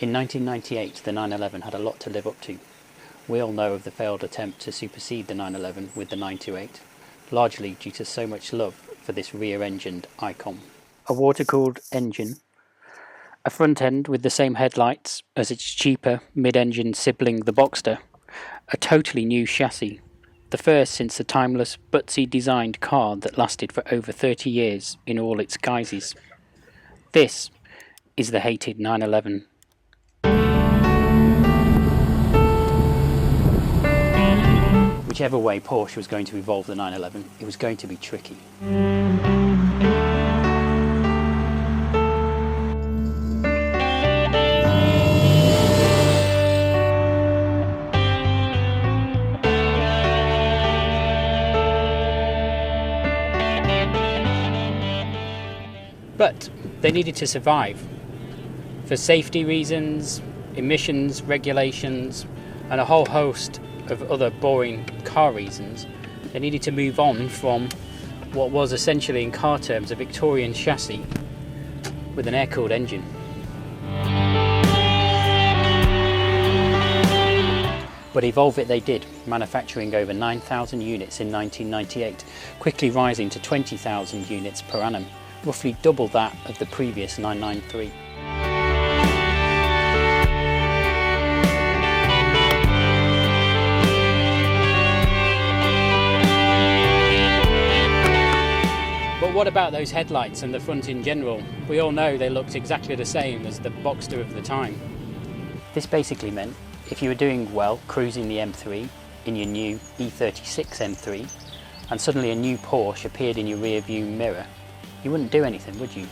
In 1998, the 911 had a lot to live up to. We all know of the failed attempt to supersede the 911 with the 928, largely due to so much love for this rear-engined icon. A water-cooled engine, a front end with the same headlights as its cheaper mid-engine sibling the Boxster, a totally new chassis, the first since the timeless butzi designed car that lasted for over 30 years in all its guises. This is the hated 911. Whichever way Porsche was going to evolve the 911, it was going to be tricky. But they needed to survive. For safety reasons, emissions regulations, and a whole host of other boring car reasons, they needed to move on from what was essentially in car terms a Victorian chassis with an air-cooled engine. But evolve it they did, manufacturing over 9,000 units in 1998, quickly rising to 20,000 units per annum, roughly double that of the previous 993. But what about those headlights and the front in general? We all know they looked exactly the same as the Boxster of the time. This basically meant if you were doing well cruising the M3 in your new E36 M3 and suddenly a new Porsche appeared in your rear view mirror, you wouldn't do anything, would you?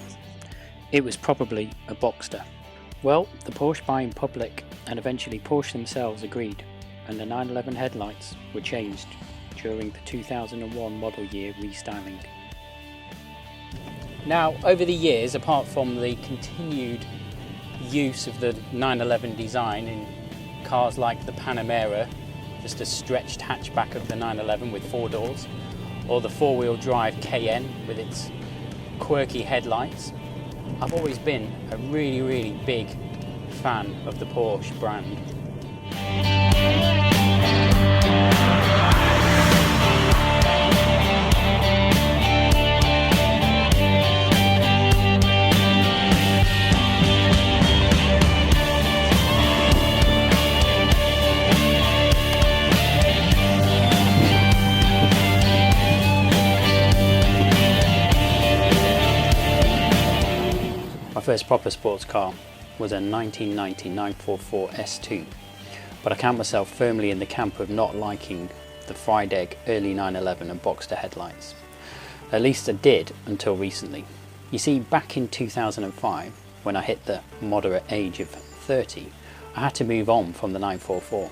It was probably a Boxster. Well, the Porsche buying public and eventually Porsche themselves agreed, and the 911 headlights were changed during the 2001 model year restyling. Now, over the years, apart from the continued use of the 911 design in cars like the Panamera, just a stretched hatchback of the 911 with 4 doors, or the four-wheel drive Cayenne with its quirky headlights, I've always been a really big fan of the Porsche brand. My first proper sports car was a 1990 944 S2, but I count myself firmly in the camp of not liking the fried egg early 911 and Boxster headlights. At least I did until recently. You see, back in 2005, when I hit the moderate age of 30, I had to move on from the 944.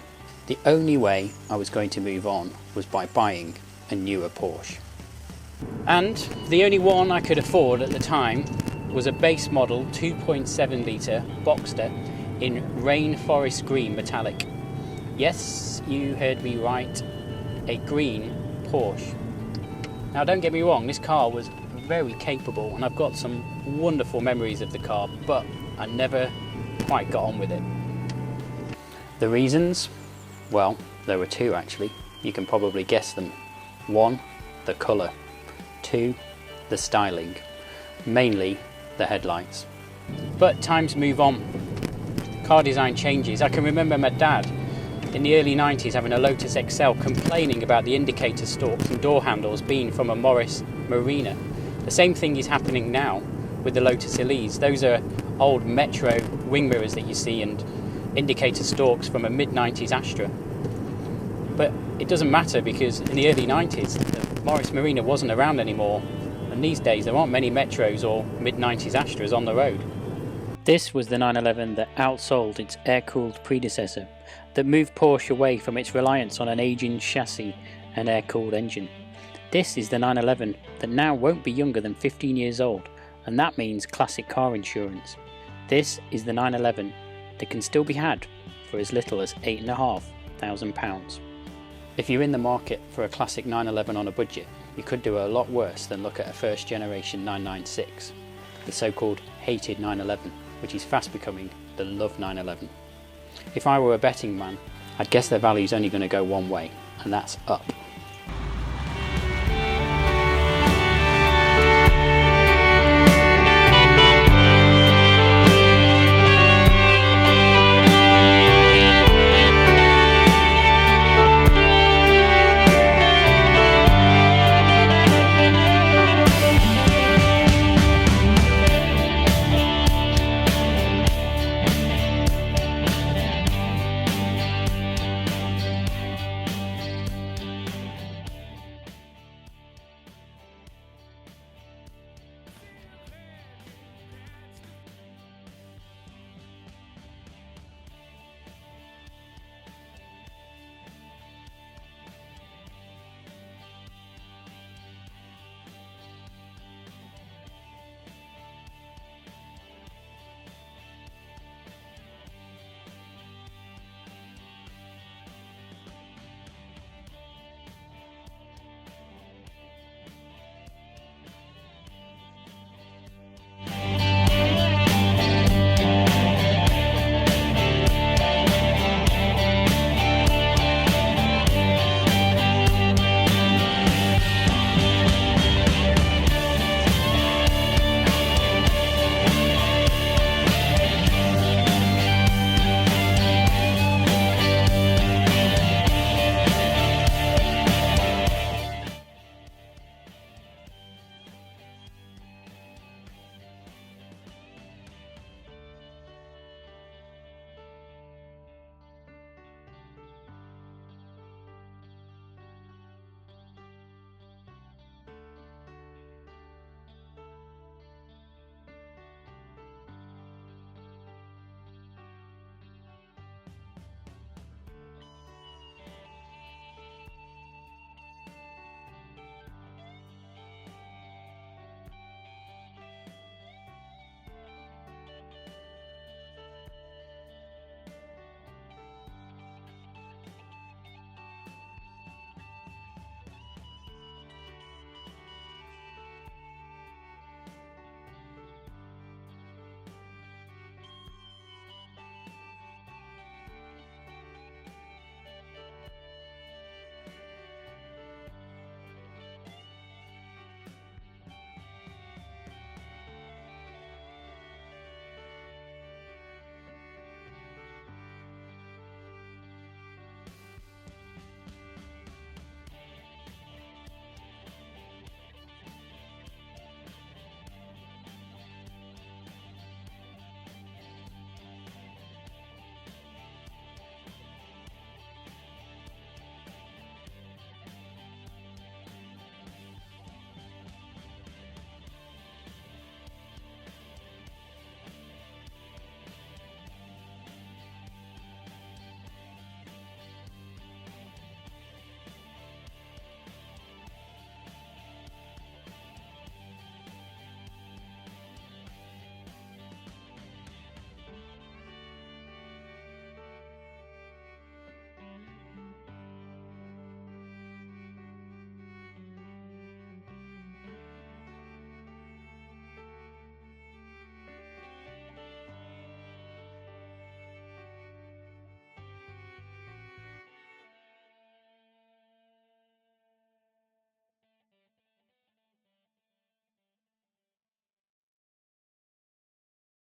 The only way I was going to move on was by buying a newer Porsche. And the only one I could afford at the time was a base model 2.7 litre Boxster in rainforest green metallic. Yes, you heard me right, a green Porsche. Now don't get me wrong, this car was very capable and I've got some wonderful memories of the car, but I never quite got on with it. The reasons? Well, there were 2 actually. You can probably guess them. 1, the colour. 2, the styling. Mainly the headlights. But times move on. Car design changes. I can remember my dad in the early 90s having a Lotus XL complaining about the indicator stalks and door handles being from a Morris Marina. The same thing is happening now with the Lotus Elise. Those are old Metro wing mirrors that you see and indicator stalks from a mid-90s Astra. But it doesn't matter because in the early 90s the Morris Marina wasn't around anymore. And these days there aren't many Metros or mid-90s Astras on the road. This was the 911 that outsold its air-cooled predecessor, that moved Porsche away from its reliance on an aging chassis and air-cooled engine. This is the 911 that now won't be younger than 15 years old, and that means classic car insurance. This is the 911 that can still be had for as little as £8,500. If you're in the market for a classic 911 on a budget, you could do a lot worse than look at a first generation 996, the so-called hated 911, which is fast becoming that love 911. If I were a betting man, I'd guess their value's only going to go one way, and that's up.